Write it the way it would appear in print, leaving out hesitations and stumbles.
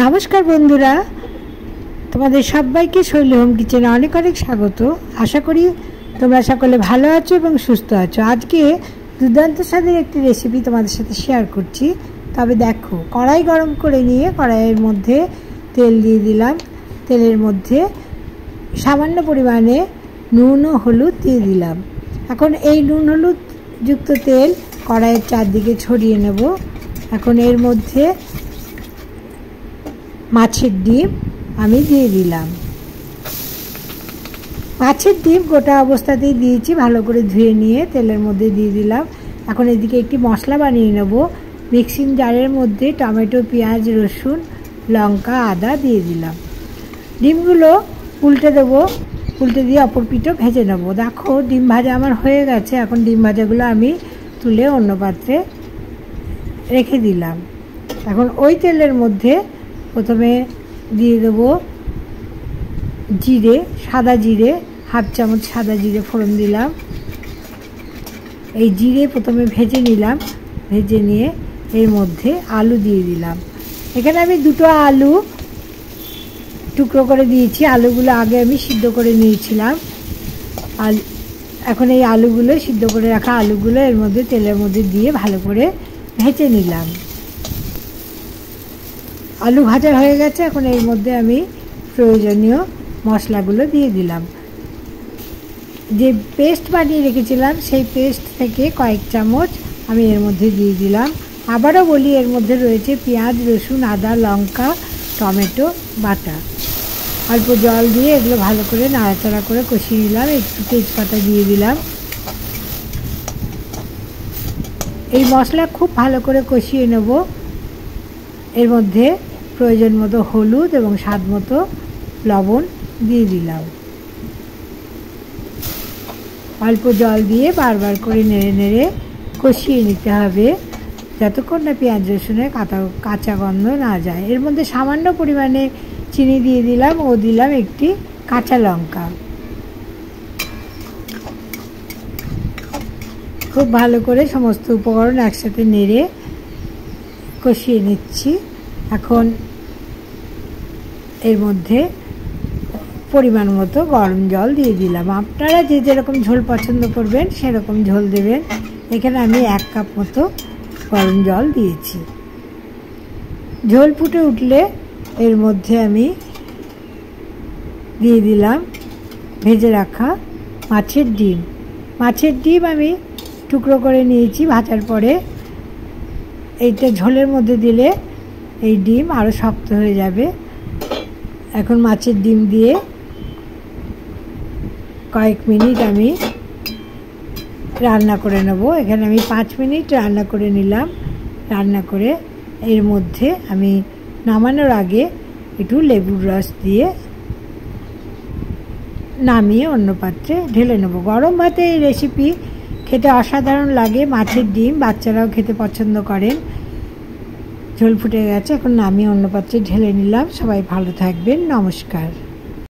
নমস্কার বন্ধুরা, তোমাদের সবাইকে শৈলী হোম কিচেনে অনেক অনেক স্বাগত। আশা করি তোমরা সকলে ভালো আছো এবং সুস্থ আছো। আজকে দুর্দান্ত স্বাদের একটি রেসিপি তোমাদের সাথে শেয়ার করছি। তবে দেখো, কড়াই গরম করে নিয়ে কড়াইয়ের মধ্যে তেল দিয়ে দিলাম। তেলের মধ্যে সামান্য পরিমাণে নুন ও হলুদ দিয়ে দিলাম। এখন এই নুন হলুদ যুক্ত তেল কড়াইয়ের চারদিকে ছড়িয়ে নেব। এখন এর মধ্যে মাছের ডিম আমি দিয়ে দিলাম। মাছের ডিম গোটা অবস্থাতেই দিয়েছি, ভালো করে ধুয়ে নিয়ে তেলের মধ্যে দিয়ে দিলাম। এখন এদিকে একটি মশলা বানিয়ে নেব। মিক্সিং জারের মধ্যে টমেটো, পেঁয়াজ, রসুন, লঙ্কা, আদা দিয়ে দিলাম। ডিমগুলো উল্টে দেবো, উল্টে দিয়ে অপর পিঠও ভেজে নেব। দেখো, ডিম ভাজা আমার হয়ে গেছে। এখন ডিম ভাজাগুলো আমি তুলে অন্য পাত্রে রেখে দিলাম। এখন ওই তেলের মধ্যে প্রথমে দিয়ে দেবো জিরে, সাদা জিরে, হাফ চামচ সাদা জিরে ফোড়ন দিলাম। এই জিরে প্রথমে ভেজে নিলাম। ভেজে নিয়ে এর মধ্যে আলু দিয়ে দিলাম। এখানে আমি দুটো আলু টুকরো করে দিয়েছি। আলুগুলো আগে আমি সিদ্ধ করে নিয়েছিলাম। আর এখন এই আলুগুলো, সিদ্ধ করে রাখা আলুগুলো এর মধ্যে তেলের মধ্যে দিয়ে ভালো করে ভেজে নিলাম। আলু ভাজা হয়ে গেছে। এখন এর মধ্যে আমি প্রয়োজনীয় মশলাগুলো দিয়ে দিলাম। যে পেস্ট বানিয়ে রেখেছিলাম সেই পেস্ট থেকে কয়েক চামচ আমি এর মধ্যে দিয়ে দিলাম। আবারও বলি, এর মধ্যে রয়েছে পেঁয়াজ, রসুন, আদা, লঙ্কা, টমেটো বাটা। অল্প জল দিয়ে এগুলো ভালো করে নাড়াচাড়া করে কষিয়ে নিলাম। একটু তেজপাতা দিয়ে দিলাম। এই মশলা খুব ভালো করে কষিয়ে নেব। এর মধ্যে প্রয়োজন মতো হলুদ এবং স্বাদ মতো লবণ দিয়ে দিলাম। অল্প জল দিয়ে বারবার করে নেড়ে নেড়ে কষিয়ে নিতে হবে, যতক্ষণ না পেঁয়াজ রসুনের কাঁচা গন্ধ না যায়। এর মধ্যে সামান্য পরিমাণে চিনি দিয়ে দিলাম ও দিলাম একটি কাঁচা লঙ্কা। খুব ভালো করে সমস্ত উপকরণ একসাথে নেড়ে কষিয়ে নিচ্ছি। এখন এর মধ্যে পরিমাণ মতো গরম জল দিয়ে দিলাম। আপনারা যে যেরকম ঝোল পছন্দ করবেন সেরকম ঝোল দেবেন। এখানে আমি 1 কাপ মতো গরম জল দিয়েছি। ঝোল ফুটে উঠলে এর মধ্যে আমি দিয়ে দিলাম ভেজে রাখা মাছের ডিম। মাছের ডিম আমি টুকরো করে নিয়েছি ভাজার পরে। এইটা ঝোলের মধ্যে দিলে এই ডিম আরও শক্ত হয়ে যাবে। এখন মাছের ডিম দিয়ে কয়েক মিনিট আমি রান্না করে নেব। এখানে আমি 5 মিনিট রান্না করে নিলাম। রান্না করে এর মধ্যে আমি নামানোর আগে একটু লেবুর রস দিয়ে নামিয়ে অন্য পাত্রে ঢেলে নেব। গরম ভাতে এই রেসিপি খেতে অসাধারণ লাগে। মাছের ডিম বাচ্চারাও খেতে পছন্দ করেন। ঝোল ফুটে গেছে, এখন নামিয়ে অন্য পাত্রে ঢেলে নিলাম। সবাই ভালো থাকবেন। নমস্কার।